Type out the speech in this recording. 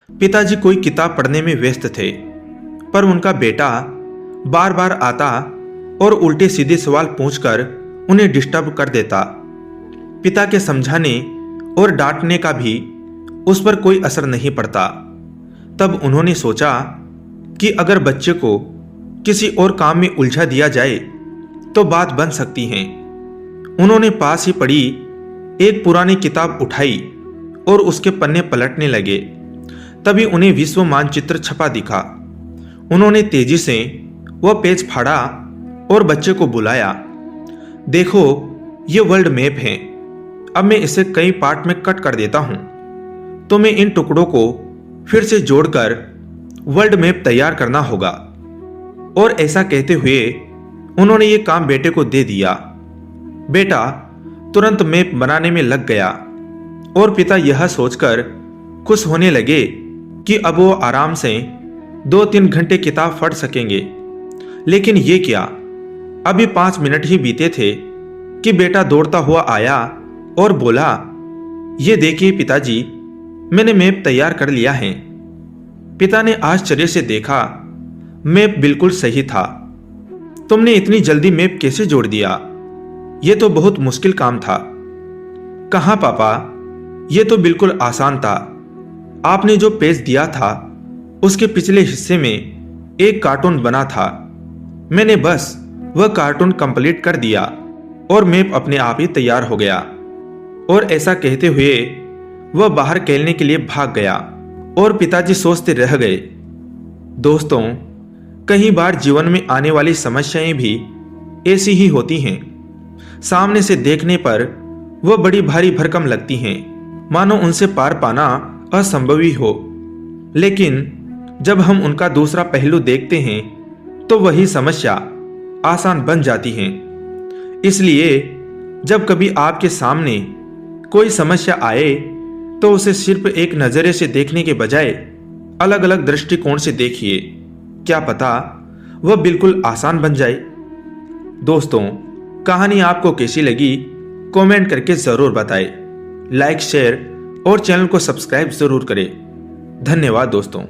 पिताजी कोई किताब पढ़ने में व्यस्त थे, पर उनका बेटा बार बार आता और उल्टे सीधे सवाल पूछकर उन्हें डिस्टर्ब कर देता। पिता के समझाने और डांटने का भी उस पर कोई असर नहीं पड़ता। तब उन्होंने सोचा कि अगर बच्चे को किसी और काम में उलझा दिया जाए तो बात बन सकती है। उन्होंने पास ही पड़ी एक पुरानी किताब उठाई और उसके पन्ने पलटने लगे। तभी उन्हें विश्व मानचित्र छपा दिखा। उन्होंने तेजी से वह पेज फाड़ा और बच्चे को बुलाया। देखो, ये वर्ल्ड मैप है। अब मैं इसे कई पार्ट में कट कर देता हूं। तुम्हें इन टुकड़ों को फिर से जोड़कर वर्ल्ड मैप तैयार करना होगा। और ऐसा कहते हुए उन्होंने ये काम बेटे को दे दिया। बेटा तुरंत मैप बनाने में लग गया और पिता यह सोचकर खुश होने लगे कि अब वो आराम से 2-3 घंटे किताब पढ़ सकेंगे। लेकिन ये क्या, अभी 5 मिनट ही बीते थे कि बेटा दौड़ता हुआ आया और बोला, ये देखिए पिताजी, मैंने मैप तैयार कर लिया है। पिता ने आश्चर्य से देखा। मैप बिल्कुल सही था। तुमने इतनी जल्दी मैप कैसे जोड़ दिया? यह तो बहुत मुश्किल काम था। कहाँ पापा, यह तो बिल्कुल आसान था। आपने जो पेज दिया था उसके पिछले हिस्से में एक कार्टून बना था। मैंने बस वह कार्टून कंप्लीट कर दिया और मैप अपने आप ही तैयार हो गया। और ऐसा कहते हुए वह बाहर खेलने के लिए भाग गया और पिताजी सोचते रह गए। दोस्तों, कई बार जीवन में आने वाली समस्याएं भी ऐसी ही होती हैं। सामने से देखने पर वह बड़ी भारी भरकम लगती हैं, मानो उनसे पार पाना असंभव ही हो। लेकिन जब हम उनका दूसरा पहलू देखते हैं तो वही समस्या आसान बन जाती है। इसलिए जब कभी आपके सामने कोई समस्या आए तो उसे सिर्फ एक नजरिए से देखने के बजाय अलग अलग दृष्टिकोण से देखिए। क्या पता वह बिल्कुल आसान बन जाए। दोस्तों, कहानी आपको कैसी लगी कमेंट करके जरूर बताएं। लाइक, शेयर और चैनल को सब्सक्राइब जरूर करें। धन्यवाद दोस्तों।